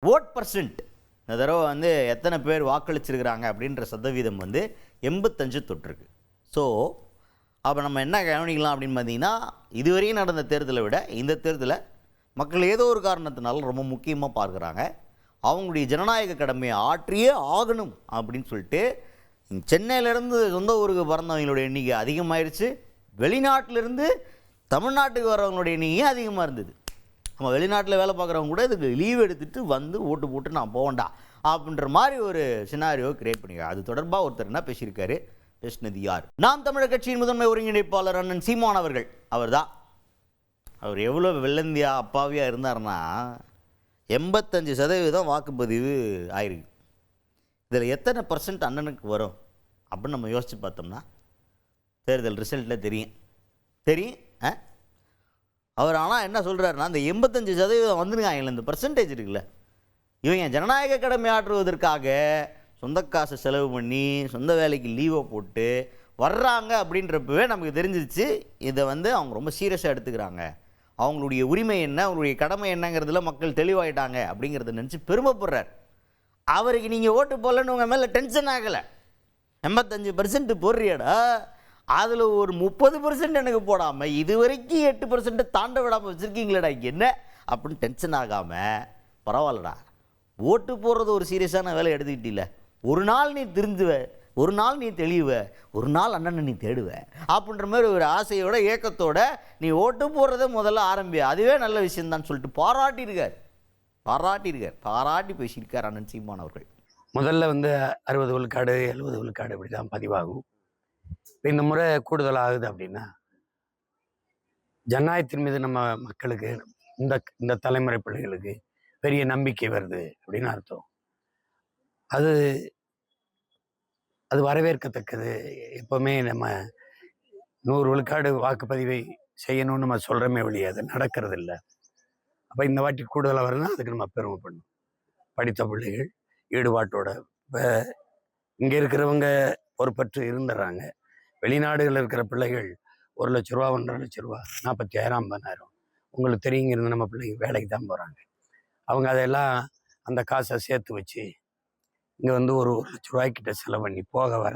Vote percent இந்த தடவை வந்து எத்தனை பேர் வாக்களிச்சிருக்கிறாங்க அப்படின்ற சதவீதம் வந்து 85 தொட்டிருக்கு. ஸோ அப்போ நம்ம என்ன கவனிக்கலாம் அப்படின்னு பார்த்தீங்கன்னா, இதுவரையும் நடந்த தேர்தலை விட இந்த தேர்தலை மக்கள் ஏதோ ஒரு காரணத்தினால ரொம்ப முக்கியமாக பார்க்குறாங்க. அவங்களுடைய ஜனநாயக கடமையை ஆற்றியே ஆகணும் அப்படின்னு சொல்லிட்டு சென்னையிலேருந்து சொந்த ஊருக்கு பிறந்தவங்களுடைய எண்ணிக்கை அதிகமாகிடுச்சு. வெளிநாட்டிலேருந்து தமிழ்நாட்டுக்கு வர்றவங்களுடைய எண்ணிக்கையும் அதிகமாக இருந்தது. நம்ம வெளிநாட்டில் வேலை பார்க்குறவங்க கூட இதுக்கு லீவ் எடுத்துகிட்டு வந்து ஓட்டு போட்டு நான் போவேண்டா அப்படின்ற மாதிரி ஒரு சினாரியோ கிரியேட் பண்ணிக்க. அது தொடர்பாக ஒருத்தர் என்ன பேசியிருக்காரு, பேசினது யார்? நாம் தமிழர் கட்சியின் முதன்மை ஒருங்கிணைப்பாளர் அண்ணன் சீமான் அவர்கள். அவர் தான். அவர் எவ்வளோ வெள்ளந்தியா அப்பாவியாக இருந்தார்னா 85% வாக்குப்பதிவு ஆயிருக்கு. இதில் எத்தனை பர்சன்ட் அண்ணனுக்கு வரும் அப்படின்னு நம்ம யோசித்து பார்த்தோம்னா தேர்தல் ரிசல்ட்டில் தெரியும். அவர் ஆனால் என்ன சொல்கிறாருன்னா, அந்த 85% வந்துருக்காங்க. இந்த பர்சன்டேஜ் இருக்குல்ல, இவங்க ஜனநாயக கடமை ஆற்றுவதற்காக சொந்த காசை செலவு பண்ணி சொந்த வேலைக்கு லீவை போட்டு வர்றாங்க அப்படின்றப்பவே நமக்கு தெரிஞ்சிருச்சு இதை வந்து அவங்க ரொம்ப சீரியஸாக எடுத்துக்கிறாங்க. அவங்களுடைய உரிமை என்ன, அவங்களுடைய கடமை என்னங்கிறதுல மக்கள் தெளிவாயிட்டாங்க அப்படிங்கிறத நினச்சி பெருமைப்படுறார். அவருக்கு நீங்கள் ஓட்டு போடலன்னு உங்கள் மேலே டென்ஷன் ஆகலை. 85% போடுறியாடா, அதில் ஒரு 30% எனக்கு போடாமல் இது வரைக்கும் 8% தாண்ட விடாமல் வச்சுருக்கீங்களேடா என்ன அப்படின்னு டென்ஷன் ஆகாமல், பரவாயில்லடா ஓட்டு போடுறது ஒரு சீரியஸான வேலை எடுத்துக்கிட்டில்ல, ஒரு நாள் நீ திருந்துவ, ஒரு நாள் நீ தெளிவ, ஒரு நாள் அண்ணனை நீ தேடுவ அப்படின்ற மாதிரி ஒரு ஆசையோட ஏக்கத்தோட நீ ஓட்டு போடுறத முதல்ல ஆரம்பி, அதுவே நல்ல விஷயம்தான் சொல்லிட்டு பாராட்டி பேசியிருக்கார் அண்ணன் சீமான் அவர்கள். முதல்ல வந்து 60 விழுக்காடு 70 விழுக்காடு இப்படி தான் பதிவாகும். இப்போ இந்த முறை கூடுதல் ஆகுது அப்படின்னா ஜனநாயகத்தின் மீது நம்ம மக்களுக்கு இந்த தலைமுறை பிள்ளைகளுக்கு பெரிய நம்பிக்கை வருது அப்படின்னு அர்த்தம். அது வரவேற்கத்தக்கது. எப்போவுமே நம்ம 100 விழுக்காடு வாக்குப்பதிவை செய்யணும்னு நம்ம சொல்கிறோமே வழியே அது நடக்கிறது இல்லை. அப்போ இந்த வாட்டி கூடுதலாக வருதுன்னா அதுக்கு நம்ம பெருமை பண்ணணும். படித்த பிள்ளைகள் ஈடுபாட்டோட இப்போ இங்கே இருக்கிறவங்க பொறுப்பற்று இருந்துடுறாங்க. வெளிநாடுகளில் இருக்கிற பிள்ளைகள் 1 லட்ச ரூபா 1.5 லட்ச ரூபா 40,000 50,000 உங்களுக்கு தெரியுங்கிறது நம்ம பிள்ளைங்க வேலைக்கு தான் போகிறாங்க. அவங்க அதெல்லாம் அந்த காசை சேர்த்து வச்சு இங்கே வந்து 1 லட்ச ரூபாய்க்கிட்ட செலவு பண்ணி போக வர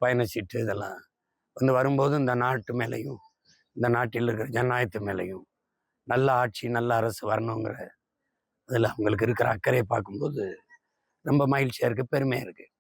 பயணச்சீட்டு இதெல்லாம் வந்து வரும்போது இந்த நாட்டு மேலேயும் இந்த நாட்டில் இருக்கிற ஜனநாயகத்து மேலேயும் நல்ல ஆட்சி நல்ல அரசு வரணுங்கிற அதில் அவங்களுக்கு இருக்கிற அக்கறையை பார்க்கும்போது ரொம்ப மகிழ்ச்சியாக இருக்குது, பெருமையாக இருக்குது.